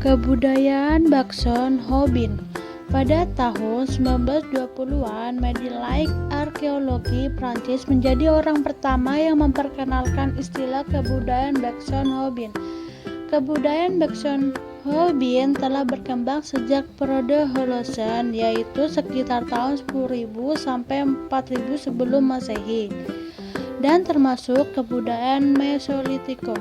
Kebudayaan Bakson Hobin. Pada tahun 1920-an, Medilike Arkeologi Prancis menjadi orang pertama yang memperkenalkan istilah kebudayaan Bakson Hobin. Kebudayaan Bakson Hobin telah berkembang sejak periode Holocene, yaitu sekitar tahun 10.000 sampai 4.000 sebelum Masehi, dan termasuk kebudayaan Mesolitikum.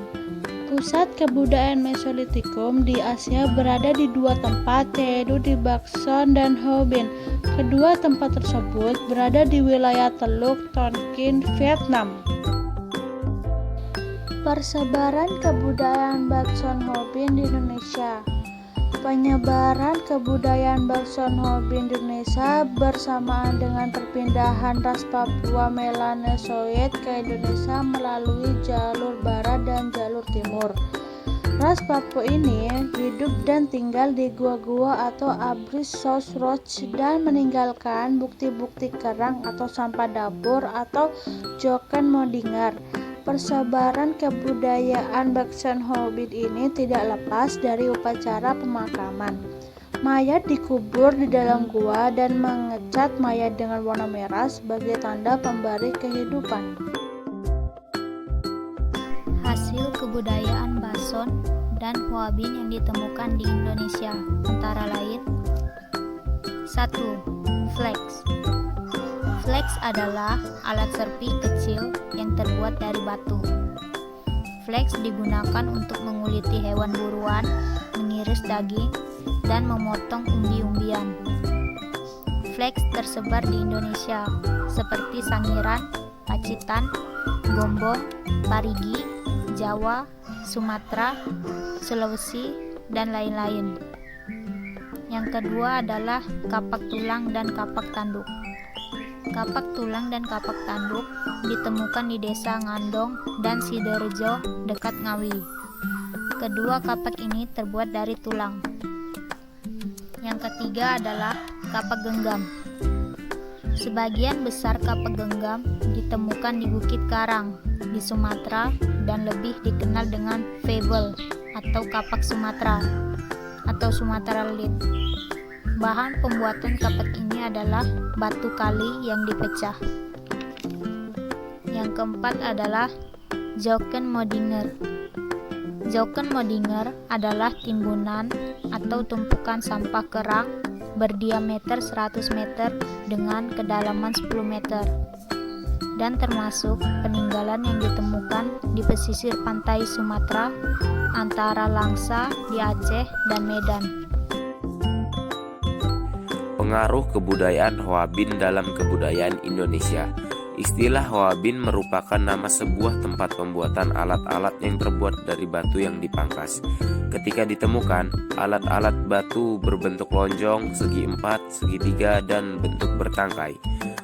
Pusat kebudayaan Mesolitikum di Asia berada di dua tempat, yaitu di Bakson dan Hobin. Kedua tempat tersebut berada di wilayah Teluk Tonkin, Vietnam. Persebaran kebudayaan Bakson Hobin di Indonesia. Penyebaran kebudayaan Bakson Hobin di Indonesia bersamaan dengan perpindahan ras Papua Melanesoid ke Indonesia melalui jalur barat dan jalur timur. Ras Papua ini hidup dan tinggal di gua-gua atau abris South Roch dan meninggalkan bukti-bukti kerang atau sampah dapur atau joken modingar. Persebaran kebudayaan Bakson Hobin ini tidak lepas dari upacara pemakaman. Mayat dikubur di dalam gua dan mengecat mayat dengan warna merah sebagai tanda pemberi kehidupan. Hasil kebudayaan Bakson dan Hobin yang ditemukan di Indonesia antara lain: 1. Flex. Flex adalah alat serpi kecil yang terbuat dari batu. Flex digunakan untuk menguliti hewan buruan, mengiris daging, dan memotong umbi-umbian. Flex tersebar di Indonesia seperti Sangiran, Pacitan, Gombong, Parigi, Jawa, Sumatera, Sulawesi, dan lain-lain. Yang kedua adalah kapak tulang dan kapak tanduk. Kapak tulang dan kapak tanduk ditemukan di desa Ngandong dan Sidorejo dekat Ngawi. Kedua kapak ini terbuat dari tulang. Yang ketiga adalah kapak genggam. Sebagian besar kapak genggam ditemukan di Bukit Karang di Sumatera dan lebih dikenal dengan fable atau kapak Sumatera atau Sumatera Lead. Bahan pembuatan kapak ini adalah batu kali yang dipecah. Yang keempat adalah joken modinger. Joken modinger adalah timbunan atau tumpukan sampah kerang berdiameter 100 meter dengan kedalaman 10 meter dan termasuk peninggalan yang ditemukan di pesisir pantai Sumatera antara Langsa di Aceh dan Medan. Pengaruh kebudayaan Hobin dalam kebudayaan Indonesia. Istilah Hobin merupakan nama sebuah tempat pembuatan alat-alat yang terbuat dari batu yang dipangkas. Ketika ditemukan, alat-alat batu berbentuk lonjong, segi empat, segitiga, dan bentuk bertangkai.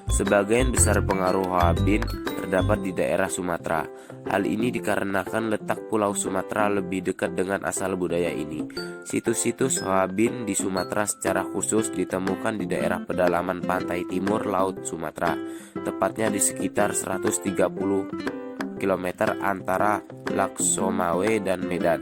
Sebagian besar pengaruh Hobin terdapat di daerah Sumatera. Hal ini dikarenakan letak Pulau Sumatera lebih dekat dengan asal budaya ini. Situs-situs Hobin di Sumatera secara khusus ditemukan di daerah pedalaman pantai timur Laut Sumatera, tepatnya di sekitar 130 km antara Laksomawe dan Medan.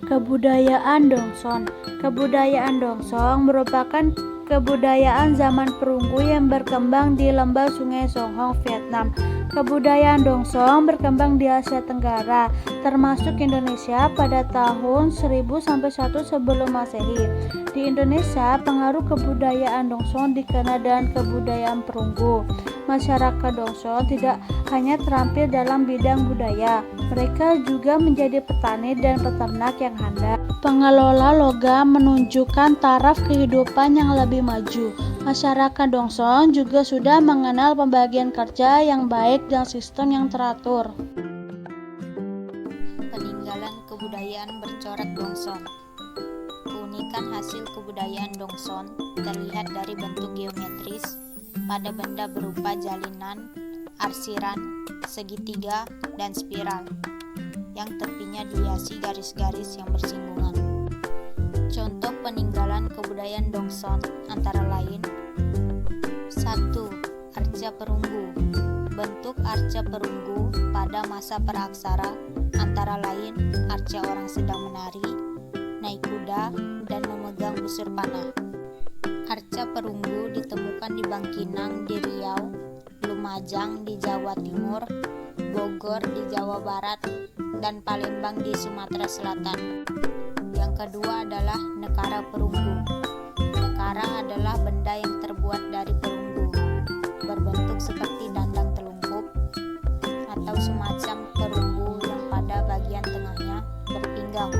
Kebudayaan Dongson. Kebudayaan Dongson merupakan kebudayaan zaman perunggu yang berkembang di lembah Sungai Sohong, Vietnam. Kebudayaan Dongson berkembang di Asia Tenggara, termasuk Indonesia pada tahun 1000 sampai 1 sebelum Masehi. Di Indonesia, pengaruh kebudayaan Dongson dikenal dengan kebudayaan perunggu. Masyarakat Dongson tidak hanya terampil dalam bidang budaya, mereka juga menjadi petani dan peternak yang handal. Pengelola logam menunjukkan taraf kehidupan yang lebih maju. Masyarakat Dongson juga sudah mengenal pembagian kerja yang baik dan sistem yang teratur. Peninggalan kebudayaan bercorak Dongson. Keunikan hasil kebudayaan Dongson terlihat dari bentuk geometris pada benda berupa jalinan, arsiran, segitiga, dan spiral yang tepinya dihiasi garis-garis yang bersinggungan. Contoh peninggalan kebudayaan Dongson antara lain: 1. Arca perunggu. Bentuk arca perunggu pada masa praaksara antara lain arca orang sedang menari, naik kuda, dan memegang busur panah. Arca perunggu ditemukan di Bangkinang di Riau, Lumajang di Jawa Timur, Bogor di Jawa Barat, dan Palembang di Sumatera Selatan. Yang kedua adalah nekara perunggu. Nekara adalah benda yang terbuat dari perunggu, berbentuk seperti dandang telungkup atau semacam perunggu yang pada bagian tengahnya berpinggang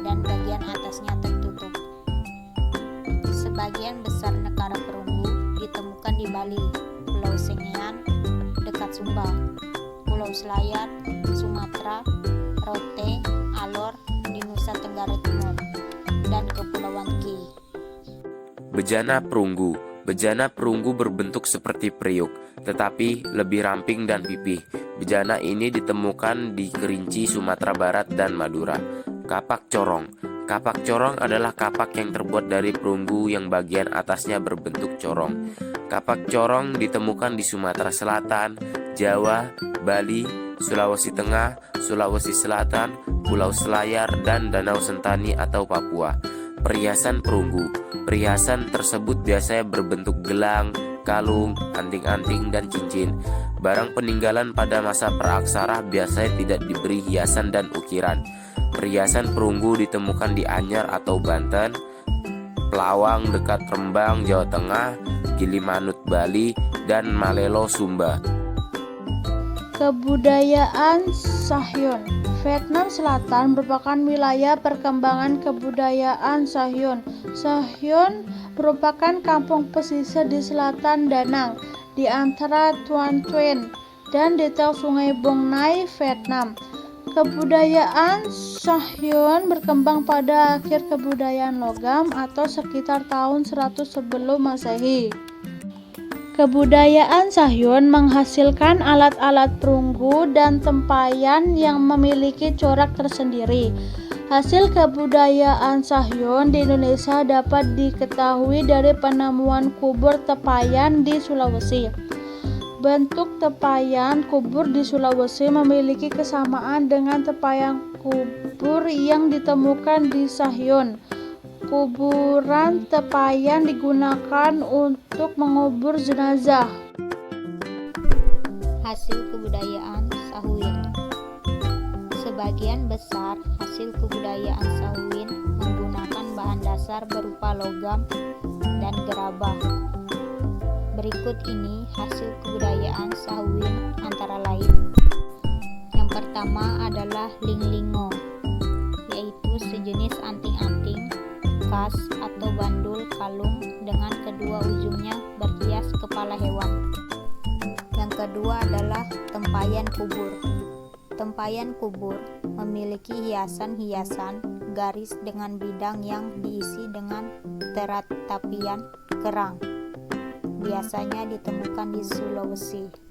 dan bagian atasnya tertutup. Sebagian besar nekara perunggu ditemukan di Bali, Pulau Sengean, dekat Sumba, Pulau Selayar, Sumatera, Rote, Alor, di Nusa Tenggara Timur, dan Kepulauan Ki. Bejana perunggu. Bejana perunggu berbentuk seperti periuk, tetapi lebih ramping dan pipih. Bejana ini ditemukan di Kerinci, Sumatera Barat, dan Madura. Kapak corong. Kapak corong adalah kapak yang terbuat dari perunggu yang bagian atasnya berbentuk corong. Kapak corong ditemukan di Sumatera Selatan, Jawa, Bali, Sulawesi Tengah, Sulawesi Selatan, Pulau Selayar, dan Danau Sentani atau Papua. Perhiasan perunggu. Perhiasan tersebut biasanya berbentuk gelang, kalung, anting-anting, dan cincin. Barang peninggalan pada masa praaksara biasanya tidak diberi hiasan dan ukiran. Perhiasan perunggu ditemukan di Anyar atau Banten, Pelawang dekat Rembang, Jawa Tengah, Gilimanuk, Bali, dan Malelo, Sumba. Kebudayaan Sahyun. Vietnam Selatan merupakan wilayah perkembangan kebudayaan Sahyun. Sahyun merupakan kampung pesisir di selatan Danang, di antara Tuan Tuen dan detail Sungai Bong Nai, Vietnam. Kebudayaan Sahyun berkembang pada akhir kebudayaan logam atau sekitar tahun 100 sebelum Masehi. Kebudayaan Sahyun menghasilkan alat-alat perunggu dan tempayan yang memiliki corak tersendiri. Hasil kebudayaan Sahyun di Indonesia dapat diketahui dari penemuan kubur tempayan di Sulawesi. Bentuk tempayan kubur di Sulawesi memiliki kesamaan dengan tempayan kubur yang ditemukan di Sahyun. Kuburan tempayan digunakan untuk mengubur jenazah. Hasil kebudayaan Sahuin. Sebagian besar hasil kebudayaan Sahuin menggunakan bahan dasar berupa logam dan gerabah. Berikut ini hasil kebudayaan Sahuin antara lain. Yang pertama adalah linglingo, yaitu sejenis anting-anting, kas atau bandul kalung dengan kedua ujungnya berhias kepala hewan. Yang kedua adalah tempayan kubur. Tempayan kubur memiliki hiasan-hiasan garis dengan bidang yang diisi dengan teratapian kerang. Biasanya ditemukan di Sulawesi.